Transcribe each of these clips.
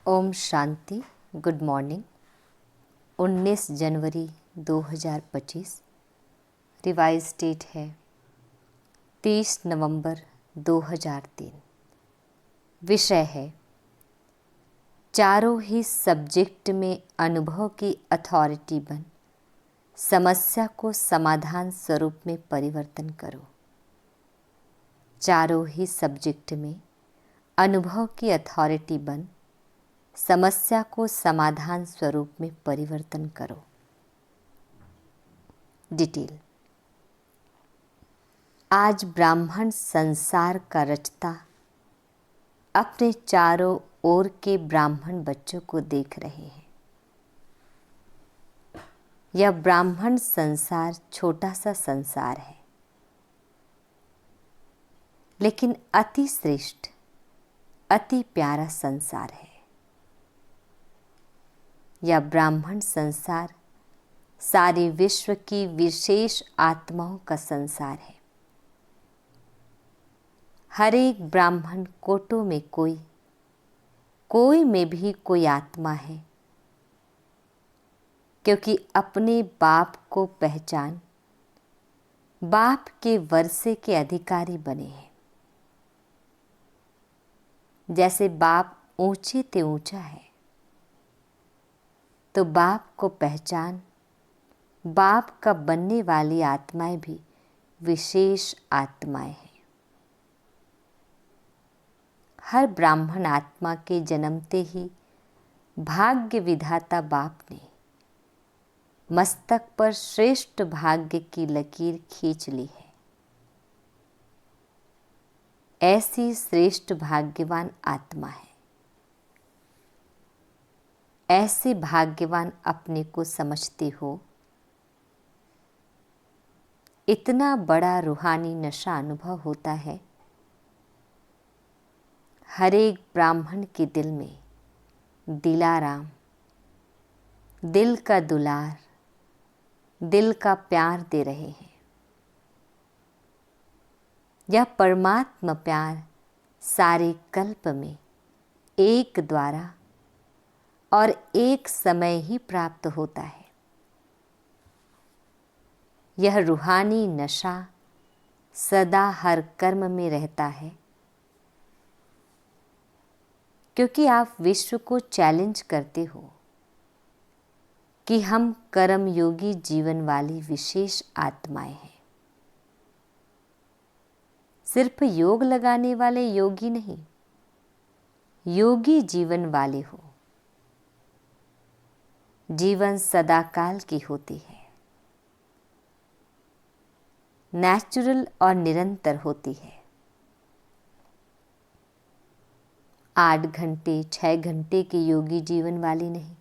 ओम शांति। Good morning. 19 जनवरी 2025। Revise date है 30 नवंबर 2003। विषय है चारों ही सब्जेक्ट में अनुभव की अथॉरिटी बन समस्या को समाधान स्वरूप में परिवर्तन करो। चारों ही सब्जेक्ट में अनुभव की अथॉरिटी बन समस्या को समाधान स्वरूप में परिवर्तन करो। डिटेल। आज ब्राह्मण संसार का रचता अपने चारों ओर के ब्राह्मण बच्चों को देख रहे हैं। यह ब्राह्मण संसार छोटा सा संसार है, लेकिन अति श्रेष्ठ, अति प्यारा संसार है। यह ब्राह्मण संसार सारे विश्व की विशेष आत्माओं का संसार है। हर एक ब्राह्मण कोटों में कोई में भी कोई आत्मा है, क्योंकि अपने बाप को पहचान बाप के वर्षे के अधिकारी बने हैं। जैसे बाप ऊंचे ते ऊंचा है, तो बाप को पहचान बाप का बनने वाली आत्माएं भी विशेष आत्माएं हैं। हर ब्राह्मण आत्मा के जन्मते ही भाग्य विधाता बाप ने मस्तक पर श्रेष्ठ भाग्य की लकीर खींच ली है। ऐसी श्रेष्ठ भाग्यवान आत्मा है। ऐसे भाग्यवान अपने को समझते हो। इतना बड़ा रूहानी नशा अनुभव होता है। हर एक ब्राह्मण के दिल में दिलाराम, दिल का दुलार, दिल का प्यार दे रहे हैं। यह परमात्मा प्यार सारे कल्प में एक द्वारा और एक समय ही प्राप्त होता है। यह रूहानी नशा सदा हर कर्म में रहता है, क्योंकि आप विश्व को चैलेंज करते हो कि हम कर्म योगी जीवन वाली विशेष आत्माएं हैं। सिर्फ योग लगाने वाले योगी नहीं, योगी जीवन वाले हो। जीवन सदाकाल की होती है, नेचुरल और निरंतर होती है। 8 घंटे 6 घंटे के योगी जीवन वाली नहीं।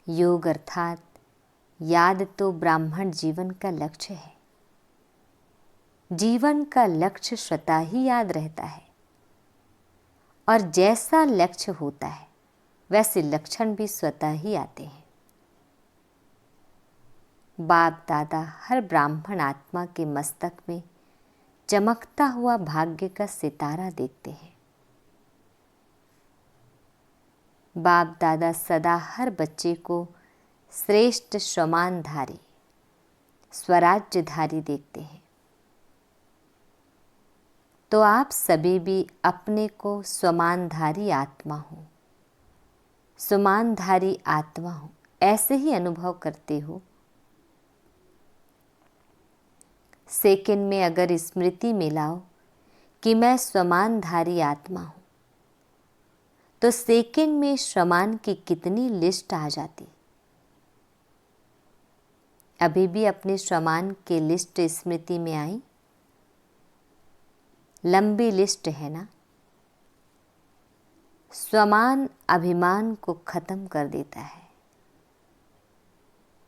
योग अर्थात याद तो ब्राह्मण जीवन का लक्ष्य है। जीवन का लक्ष्य स्वतः ही याद रहता है, और जैसा लक्ष्य होता है वैसे लक्षण भी स्वतः ही आते हैं। बाप दादा हर ब्राह्मण आत्मा के मस्तक में चमकता हुआ भाग्य का सितारा देखते हैं। बाप दादा सदा हर बच्चे को श्रेष्ठ स्वमानधारी, स्वराज्यधारी देखते हैं। तो आप सभी भी अपने को स्वमानधारी आत्मा हो, स्वमानधारी आत्मा हो, ऐसे ही अनुभव करते हो। सेकंड में अगर स्मृति में लाओ कि मैं स्वमानधारी आत्मा हूं, तो सेकंड में स्वमान की कितनी लिस्ट आ जाती। अभी भी अपने स्वमान के लिस्ट स्मृति में आई? लंबी लिस्ट है ना। स्वमान अभिमान को खत्म कर देता है,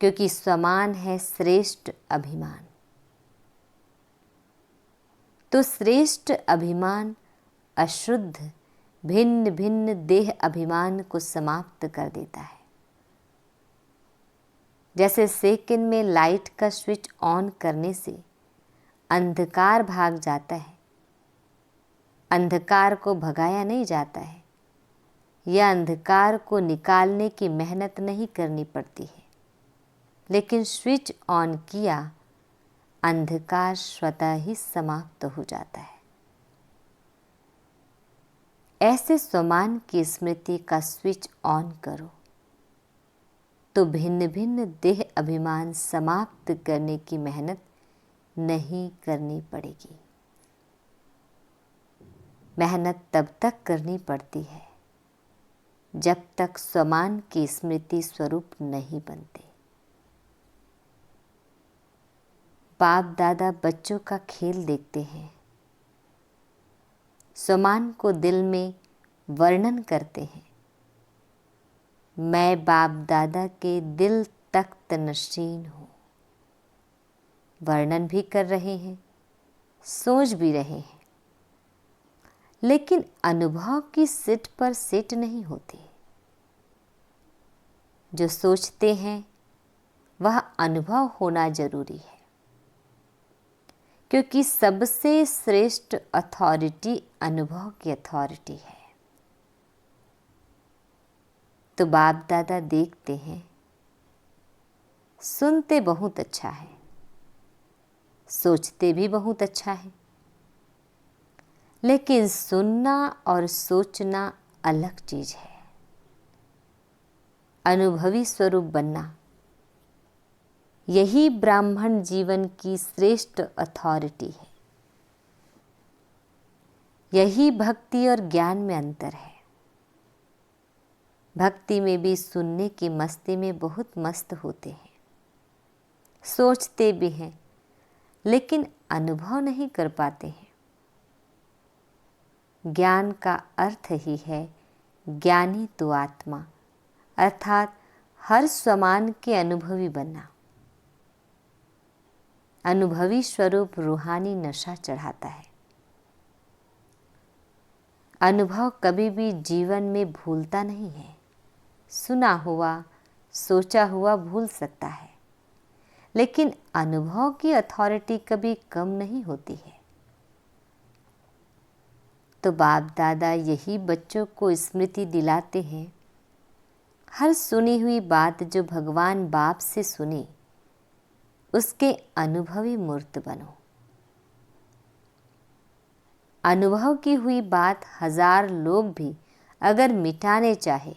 क्योंकि स्वमान है श्रेष्ठ अभिमान। तो श्रेष्ठ अभिमान अशुद्ध भिन्न भिन्न देह अभिमान को समाप्त कर देता है। जैसे सेकंड में लाइट का स्विच ऑन करने से अंधकार भाग जाता है, अंधकार को भगाया नहीं जाता है, या अंधकार को निकालने की मेहनत नहीं करनी पड़ती है, लेकिन स्विच ऑन किया, अंधकार स्वतः ही समाप्त हो जाता है। ऐसे स्वमान की स्मृति का स्विच ऑन करो तो भिन्न भिन्न देह अभिमान समाप्त करने की मेहनत नहीं करनी पड़ेगी। मेहनत तब तक करनी पड़ती है जब तक स्वमान की स्मृति स्वरूप नहीं बनते। बाप दादा बच्चों का खेल देखते हैं, स्वमान को दिल में वर्णन करते हैं। मैं बाप दादा के दिल तख्त नशीन हूँ। वर्णन भी कर रहे हैं, सोच भी रहे हैं, लेकिन अनुभव की सीट पर सेट नहीं होते। जो सोचते हैं वह अनुभव होना जरूरी है, क्योंकि सबसे श्रेष्ठ अथॉरिटी अनुभव की अथॉरिटी है। तो बाप दादा देखते हैं, सुनते बहुत अच्छा है, सोचते भी बहुत अच्छा है, लेकिन सुनना और सोचना अलग चीज है। अनुभवी स्वरूप बनना, यही ब्राह्मण जीवन की श्रेष्ठ अथॉरिटी है। यही भक्ति और ज्ञान में अंतर है। भक्ति में भी सुनने की मस्ती में बहुत मस्त होते हैं, सोचते भी हैं, लेकिन अनुभव नहीं कर पाते हैं। ज्ञान का अर्थ ही है ज्ञानी तो आत्मा, अर्थात हर स्वमान के अनुभवी बनना। अनुभवी स्वरूप रूहानी नशा चढ़ाता है। अनुभव कभी भी जीवन में भूलता नहीं है। सुना हुआ, सोचा हुआ भूल सकता है, लेकिन अनुभव की अथॉरिटी कभी कम नहीं होती है। तो बाप दादा यही बच्चों को स्मृति दिलाते हैं, हर सुनी हुई बात जो भगवान बाप से सुनी, उसके अनुभवी मूर्त बनो। अनुभव की हुई बात 1000 लोग भी अगर मिटाने चाहे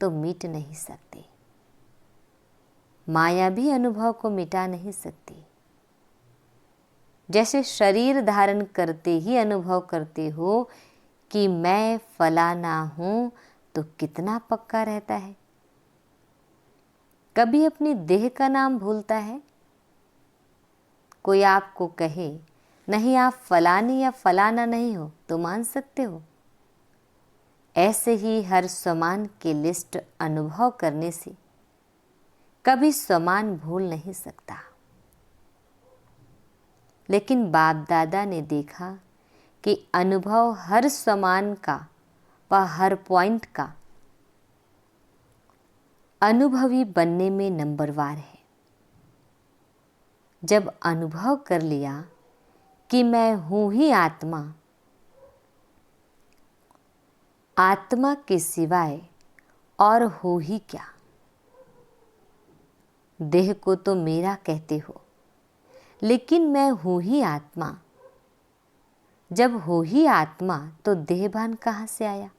तो मिट नहीं सकते। माया भी अनुभव को मिटा नहीं सकती। जैसे शरीर धारण करते ही अनुभव करते हो कि मैं फलाना हूं, तो कितना पक्का रहता है। कभी अपनी देह का नाम भूलता है? कोई आपको कहे नहीं आप फलानी या फलाना नहीं हो, तो मान सकते हो। ऐसे ही हर स्वमान की लिस्ट अनुभव करने से कभी स्वमान भूल नहीं सकता। लेकिन बाप दादा ने देखा कि अनुभव हर स्वमान का व हर पॉइंट का अनुभवी बनने में नंबरवार है। जब अनुभव कर लिया कि मैं हूं ही आत्मा, आत्मा के सिवाय और हो ही क्या। देह को तो मेरा कहते हो, लेकिन मैं हूं ही आत्मा। जब हो ही आत्मा तो देहभान कहां से आया,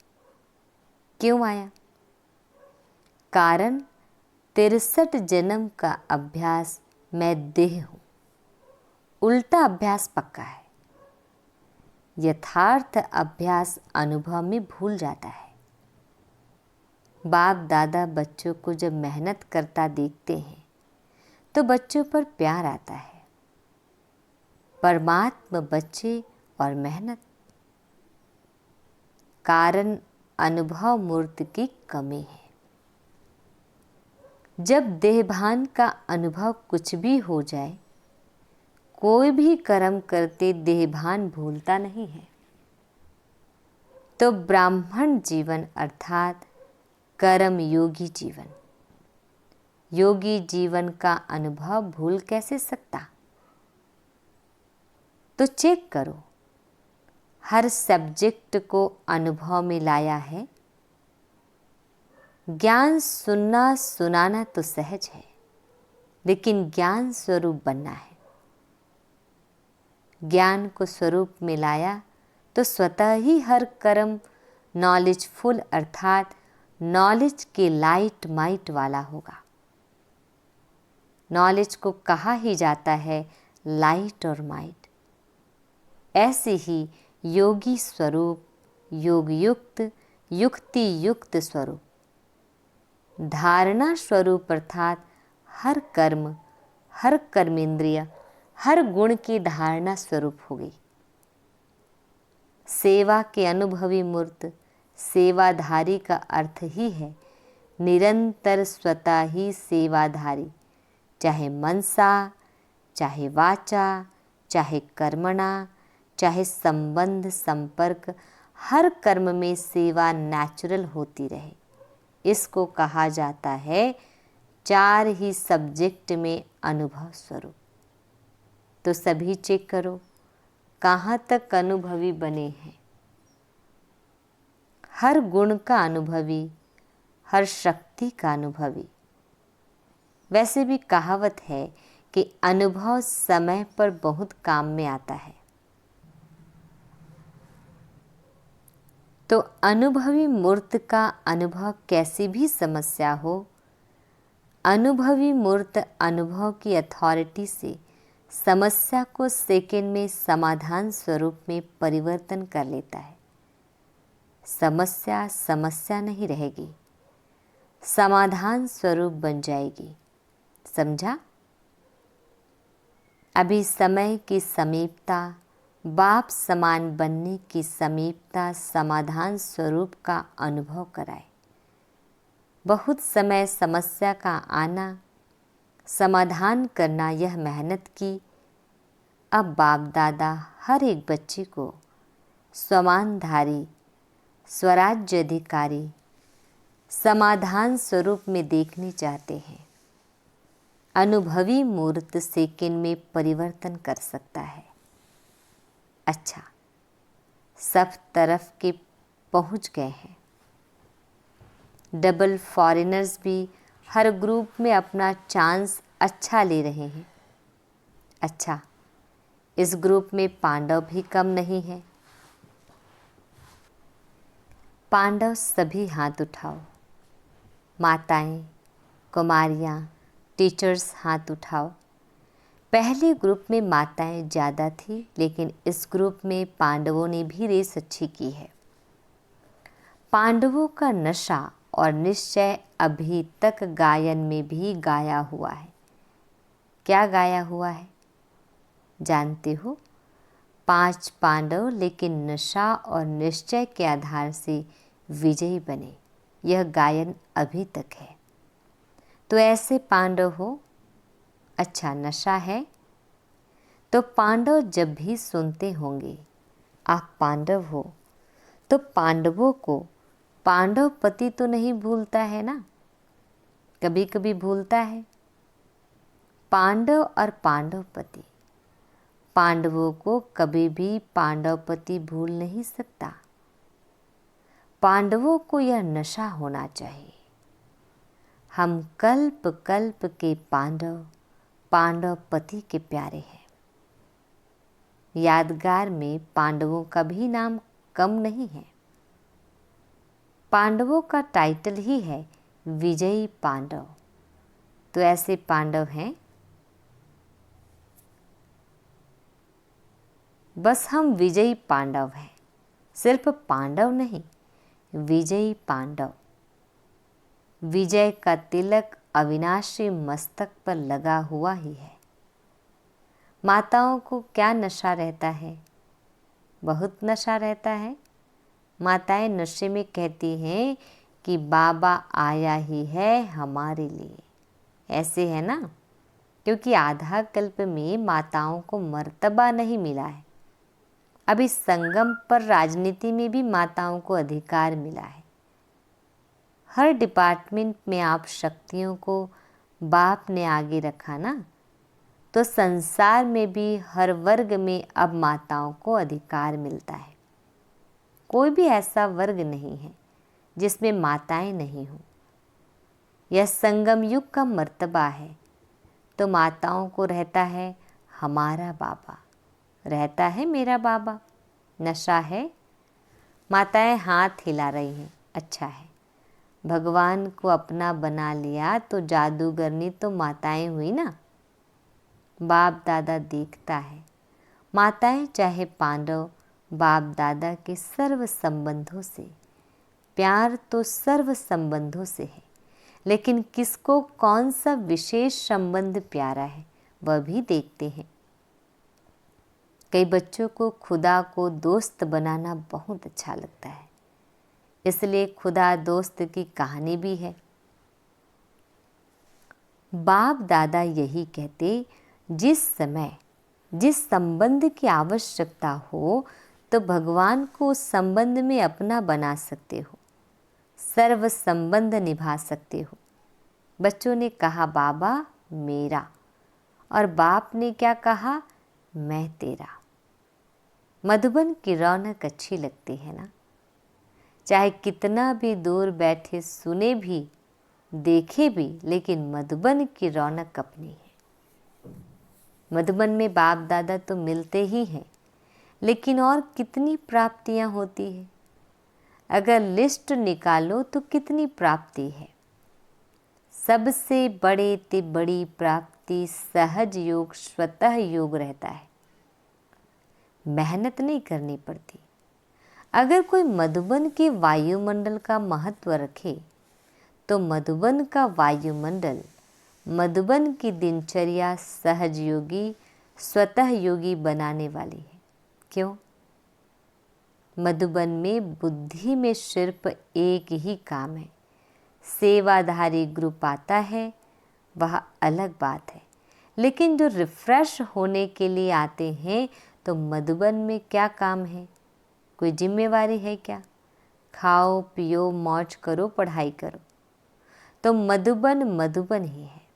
क्यों आया? कारण 63 जन्म का अभ्यास मैं देह हूं। उल्टा अभ्यास पक्का है। यथार्थ अभ्यास अनुभव में भूल जाता है। बाप दादा बच्चों को जब मेहनत करता देखते हैं तो बच्चों पर प्यार आता है। परमात्मा बच्चे और मेहनत। कारण अनुभव मूर्त की कमी है। जब देहभान का अनुभव कुछ भी हो जाए, कोई भी कर्म करते देहभान भूलता नहीं है, तो ब्राह्मण जीवन अर्थात कर्म योगी जीवन, योगी जीवन का अनुभव भूल कैसे सकता? तो चेक करो, हर सब्जेक्ट को अनुभव में लाया है। ज्ञान सुनना सुनाना तो सहज है, लेकिन ज्ञान स्वरूप बनना है। ज्ञान को स्वरूप में लाया तो स्वतः ही हर कर्म नॉलेजफुल अर्थात नॉलेज के लाइट माइट वाला होगा। नॉलेज को कहा ही जाता है लाइट और माइट। ऐसे ही योगी स्वरूप, योग युक्त, युक्ति युक्त स्वरूप, धारणा स्वरूप अर्थात हर कर्म, हर कर्मेंद्रिय, हर गुण की धारणा स्वरूप हो गई। सेवा के अनुभवी मूर्त, सेवाधारी का अर्थ ही है निरंतर स्वतः ही सेवाधारी, चाहे मनसा, चाहे वाचा, चाहे कर्मणा, चाहे संबंध संपर्क, हर कर्म में सेवा नेचुरल होती रहे। इसको कहा जाता है 4 ही सब्जेक्ट में अनुभव स्वरूप। तो सभी चेक करो कहाँ तक अनुभवी बने हैं। हर गुण का अनुभवी, हर शक्ति का अनुभवी। वैसे भी कहावत है कि अनुभव समय पर बहुत काम में आता है। तो अनुभवी मूर्त का अनुभव कैसी भी समस्या हो, अनुभवी मूर्त अनुभव की अथॉरिटी से समस्या को सेकंड में समाधान स्वरूप में परिवर्तन कर लेता है। समस्या समस्या नहीं रहेगी, समाधान स्वरूप बन जाएगी। समझा? अभी समय की समीपता, बाप समान बनने की समीपता समाधान स्वरूप का अनुभव कराए। बहुत समय समस्या का आना, समाधान करना, यह मेहनत की। अब बाप दादा हर एक बच्चे को स्वमानधारी, स्वराज्य अधिकारी, समाधान स्वरूप में देखने चाहते हैं। अनुभवी मूर्त सेकंड में परिवर्तन कर सकता है। अच्छा, सब तरफ के पहुंच गए हैं। डबल फॉरेनर्स भी हर ग्रुप में अपना चांस अच्छा ले रहे हैं। अच्छा, इस ग्रुप में पांडव भी कम नहीं है। पांडव सभी हाथ उठाओ। माताएं, कुमारियां, टीचर्स हाथ उठाओ। पहले ग्रुप में माताएं ज़्यादा थी, लेकिन इस ग्रुप में पांडवों ने भी रेस अच्छी की है। पांडवों का नशा और निश्चय अभी तक गायन में भी गाया हुआ है। क्या गाया हुआ है जानते हो? 5 पांडव लेकिन नशा और निश्चय के आधार से विजयी बने। यह गायन अभी तक है। तो ऐसे पांडव हो। अच्छा, नशा है तो पांडव जब भी सुनते होंगे आप पांडव हो, तो पांडवों को पांडव पति तो नहीं भूलता है ना? कभी कभी भूलता है। पांडव और पांडव पति, पांडवों को कभी भी पांडव पति भूल नहीं सकता। पांडवों को यह नशा होना चाहिए, हम कल्प कल्प के पांडव, पांडव पति के प्यारे हैं। यादगार में पांडवों का भी नाम कम नहीं है। पांडवों का टाइटल ही है विजयी पांडव। तो ऐसे पांडव हैं। बस हम विजयी पांडव हैं, सिर्फ पांडव नहीं, विजयी पांडव। विजय का तिलक अविनाशी मस्तक पर लगा हुआ ही है। माताओं को क्या नशा रहता है? बहुत नशा रहता है। माताएं नशे में कहती हैं कि बाबा आया ही है हमारे लिए। ऐसे है ना? क्योंकि आधा कल्प में माताओं को मर्तबा नहीं मिला है। अभी संगम पर राजनीति में भी माताओं को अधिकार मिला है। हर डिपार्टमेंट में आप शक्तियों को बाप ने आगे रखा ना, तो संसार में भी हर वर्ग में अब माताओं को अधिकार मिलता है। कोई भी ऐसा वर्ग नहीं है जिसमें माताएं नहीं हों। यह संगम युग का मर्तबा है। तो माताओं को रहता है हमारा बाबा, रहता है मेरा बाबा। नशा है? माताएं हाथ हिला रही हैं। अच्छा है, भगवान को अपना बना लिया तो जादूगरनी तो माताएं हुई ना। बाप दादा देखता है, माताएं चाहे पांडव बाप दादा के सर्व संबंधों से, प्यार तो सर्व संबंधों से है, लेकिन किसको कौन सा विशेष संबंध प्यारा है वह भी देखते हैं। कई बच्चों को खुदा को दोस्त बनाना बहुत अच्छा लगता है, इसलिए खुदा दोस्त की कहानी भी है। बाप दादा यही कहते, जिस समय जिस संबंध की आवश्यकता हो तो भगवान को उस संबंध में अपना बना सकते हो, सर्व संबंध निभा सकते हो। बच्चों ने कहा बाबा मेरा, और बाप ने क्या कहा, मैं तेरा। मधुबन की रौनक अच्छी लगती है ना। चाहे कितना भी दूर बैठे सुने भी देखे भी, लेकिन मधुबन की रौनक अपनी है। मधुबन में बाप दादा तो मिलते ही हैं, लेकिन और कितनी प्राप्तियां होती है। अगर लिस्ट निकालो तो कितनी प्राप्ति है। सबसे बड़े ते बड़ी प्राप्ति सहज योग, स्वतः योग रहता है। मेहनत नहीं करनी पड़ती। अगर कोई मधुबन के वायुमंडल का महत्व रखे तो मधुबन का वायुमंडल मधुबन की दिनचर्या सहज योगी, स्वतः योगी बनाने वाली है। क्यों? मधुबन में बुद्धि में सिर्फ एक ही काम है। सेवाधारी ग्रुप आता है वह अलग बात है, लेकिन जो रिफ्रेश होने के लिए आते हैं तो मधुबन में क्या काम है? कोई जिम्मेवारी है क्या? खाओ पियो मौज करो पढ़ाई करो। तो मधुबन मधुबन ही है।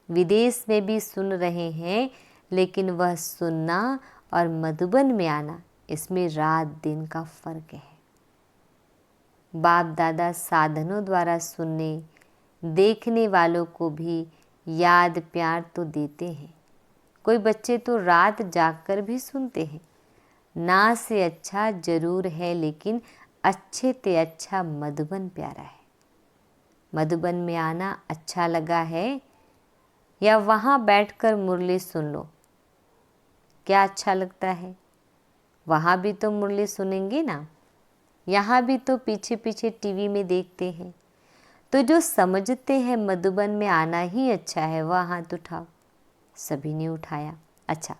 विदेश में भी सुन रहे हैं, लेकिन वह सुनना और मधुबन में आना, इसमें रात दिन का फर्क है। बाप दादा साधनों द्वारा सुनने देखने वालों को भी याद प्यार तो देते हैं। कोई बच्चे तो रात जागकर भी सुनते हैं। ना से अच्छा जरूर है, लेकिन अच्छे ते अच्छा मधुबन प्यारा है। मधुबन में आना अच्छा लगा है या वहाँ बैठकर मुरली सुन लो? क्या अच्छा लगता है? वहाँ भी तो मुरली सुनेंगे ना, यहाँ भी तो पीछे पीछे टीवी में देखते हैं। तो जो समझते हैं मधुबन में आना ही अच्छा है वह हाथ उठाओ। सभी ने उठाया। अच्छा,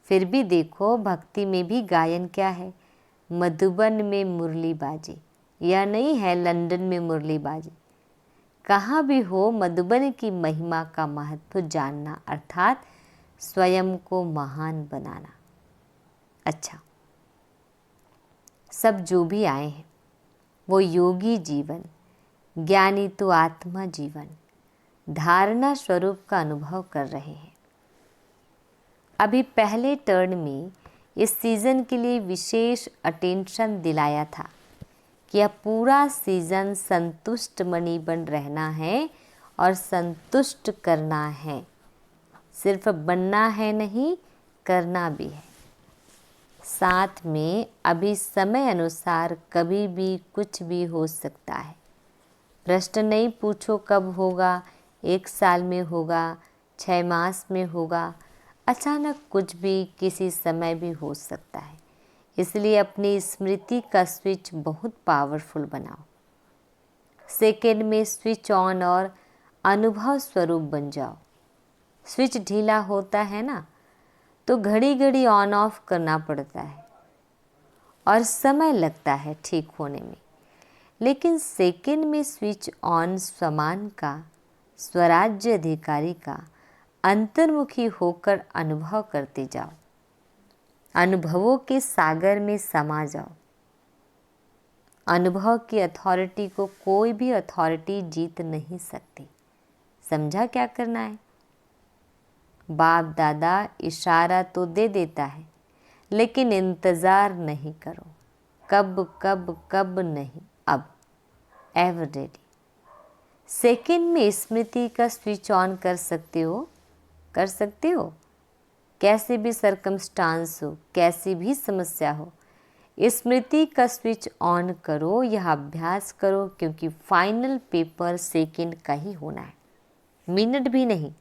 फिर भी देखो भक्ति में भी गायन क्या है? मधुबन में मुरली बाजी, यह नहीं है लंदन में मुरली बाजी। कहाँ भी हो मधुबन की महिमा का महत्व जानना, अर्थात स्वयं को महान बनाना। अच्छा, सब जो भी आए हैं वो योगी जीवन, ज्ञानी तो आत्मा जीवन, धारणा स्वरूप का अनुभव कर रहे हैं। अभी पहले टर्न में इस सीज़न के लिए विशेष अटेंशन दिलाया था कि अब पूरा सीज़न संतुष्ट मणि बन रहना है और संतुष्ट करना है। सिर्फ बनना है नहीं, करना भी है। साथ में अभी समय अनुसार कभी भी कुछ भी हो सकता है। प्रश्न नहीं पूछो कब होगा, 1 साल में होगा, 6 मास में होगा, अचानक कुछ भी किसी समय भी हो सकता है। इसलिए अपनी स्मृति का स्विच बहुत पावरफुल बनाओ। सेकेंड में स्विच ऑन और अनुभव स्वरूप बन जाओ। स्विच ढीला होता है ना, तो घड़ी घड़ी ऑन ऑफ करना पड़ता है और समय लगता है ठीक होने में। लेकिन सेकेंड में स्विच ऑन समान का, स्वराज्य अधिकारी का अंतर्मुखी होकर अनुभव करते जाओ। अनुभवों के सागर में समा जाओ। अनुभव की अथॉरिटी को कोई भी अथॉरिटी जीत नहीं सकती। समझा क्या करना है? बाप दादा इशारा तो दे देता है, लेकिन इंतज़ार नहीं करो। कब कब कब नहीं, अब एवर रेडी। सेकंड में स्मृति का स्विच ऑन कर सकते हो, कर सकते हो। कैसे भी सरकमस्टांस हो, कैसी भी समस्या हो, स्मृति का स्विच ऑन करो, यह अभ्यास करो, क्योंकि फाइनल पेपर सेकंड का ही होना है, मिनट भी नहीं।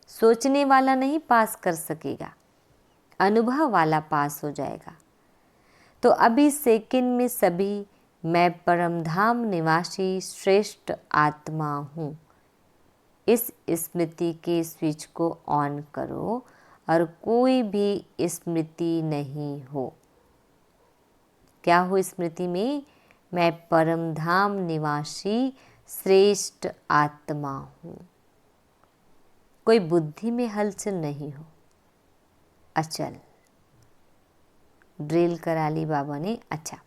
सोचने वाला नहीं पास कर सकेगा, अनुभव वाला पास हो जाएगा। तो अभी सेकंड में सभी मैं परमधाम निवासी श्रेष्ठ आत्मा हूँ, इस स्मृति के स्विच को ऑन करो और कोई भी स्मृति नहीं हो। क्या हो स्मृति में? मैं परमधाम निवासी श्रेष्ठ आत्मा हूँ। कोई बुद्धि में हलचल नहीं हो, अचल। ड्रिल करा ली बाबा ने। अच्छा,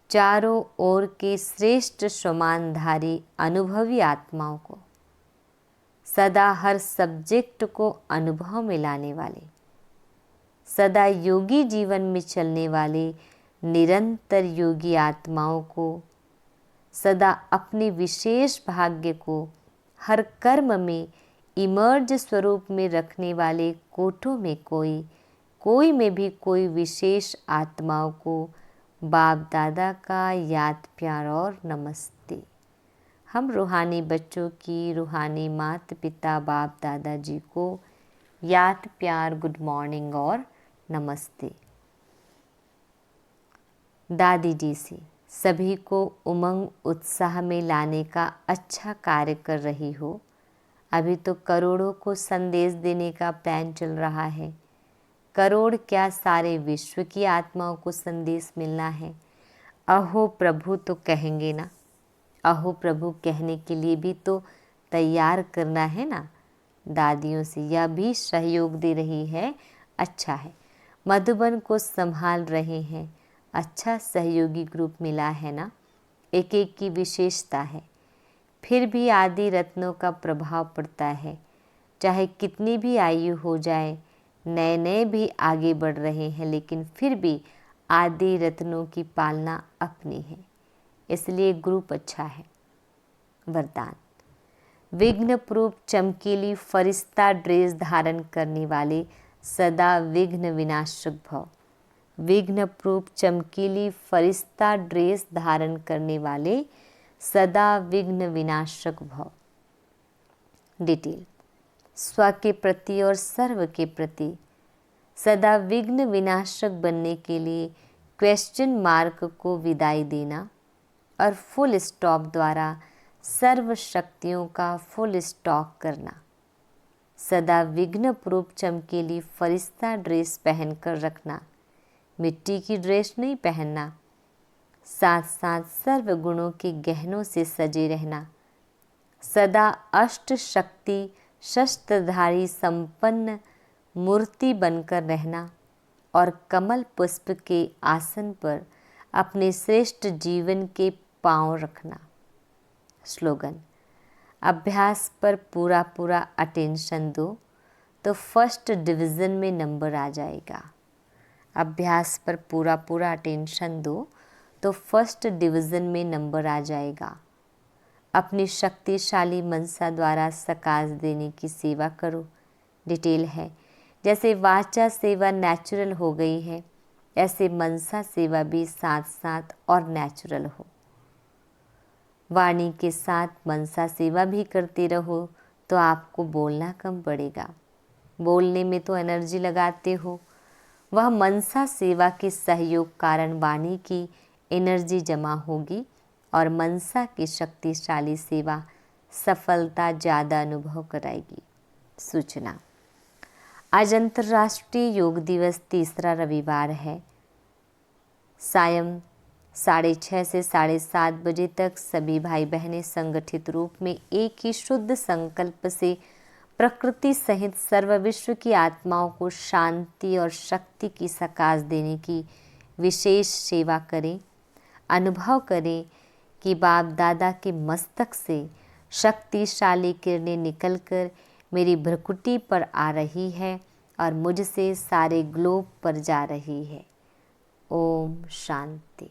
चारों ओर के श्रेष्ठ समानधारी अनुभवी आत्माओं को, सदा हर सब्जेक्ट को अनुभव में लाने वाले, सदा योगी जीवन में चलने वाले निरंतर योगी आत्माओं को, सदा अपने विशेष भाग्य को हर कर्म में इमर्ज स्वरूप में रखने वाले कोटों में कोई में भी कोई विशेष आत्माओं को बाप दादा का याद प्यार और नमस्ते। हम रूहानी बच्चों की, रूहानी माता पिता बाप दादा जी को याद प्यार, गुड मॉर्निंग और नमस्ते। दादी जी से सभी को उमंग उत्साह में लाने का अच्छा कार्य कर रही हो। अभी तो करोड़ों को संदेश देने का प्लान चल रहा है। करोड़ क्या, सारे विश्व की आत्माओं को संदेश मिलना है। अहो प्रभु तो कहेंगे ना, अहो प्रभु कहने के लिए भी तो तैयार करना है ना। दादियों से यह भी सहयोग दे रही है, अच्छा है। मधुबन को संभाल रहे हैं, अच्छा सहयोगी ग्रुप मिला है ना। एक एक की विशेषता है, फिर भी आदि रत्नों का प्रभाव पड़ता है। चाहे कितनी भी आयु हो जाए, नए नए भी आगे बढ़ रहे हैं, लेकिन फिर भी आदि रत्नों की पालना अपनी है, इसलिए ग्रुप अच्छा है। वरदान, विघ्न प्रूफ चमकीली फरिश्ता ड्रेस धारण करने वाले सदा विघ्न विनाशक भव। विघ्न प्रूफ चमकीली फरिश्ता ड्रेस धारण करने वाले सदा विघ्न विनाशक भव। डिटेल, स्व के प्रति और सर्व के प्रति सदा विघ्न विनाशक बनने के लिए क्वेश्चन मार्क को विदाई देना और फुल स्टॉप द्वारा सर्व शक्तियों का फुल स्टॉक करना। सदा विघ्न प्रूफ चमकीली फरिश्ता ड्रेस पहनकर रखना, मिट्टी की ड्रेस नहीं पहनना। साथ साथ सर्व गुणों के गहनों से सजे रहना। सदा अष्ट शक्ति शस्त्रधारी संपन्न मूर्ति बनकर रहना और कमल पुष्प के आसन पर अपने श्रेष्ठ जीवन के पांव रखना। स्लोगन, अभ्यास पर पूरा पूरा अटेंशन दो तो फर्स्ट डिवीज़न में नंबर आ जाएगा। अभ्यास पर पूरा पूरा अटेंशन दो तो फर्स्ट डिवीज़न में नंबर आ जाएगा। अपनी शक्तिशाली मनसा द्वारा सकाश देने की सेवा करो। डिटेल है, जैसे वाचा सेवा नेचुरल हो गई है, ऐसे मनसा सेवा भी साथ साथ और नेचुरल हो। वाणी के साथ मनसा सेवा भी करते रहो तो आपको बोलना कम पड़ेगा। बोलने में तो एनर्जी लगाते हो, वह मनसा सेवा के सहयोग कारण वाणी की एनर्जी जमा होगी और मनसा की शक्तिशाली सेवा सफलता ज़्यादा अनुभव कराएगी। सूचना, आज अंतर्राष्ट्रीय योग दिवस तीसरा रविवार है। सायं 6:30 से 7:30 बजे तक सभी भाई बहनें संगठित रूप में एक ही शुद्ध संकल्प से प्रकृति सहित सर्व विश्व की आत्माओं को शांति और शक्ति की सकाश देने की विशेष सेवा करें। अनुभव करें कि बाप दादा के मस्तक से शक्तिशाली किरणें निकलकर मेरी भ्रुकुटी पर आ रही है और मुझसे सारे ग्लोब पर जा रही है। ओम शांति।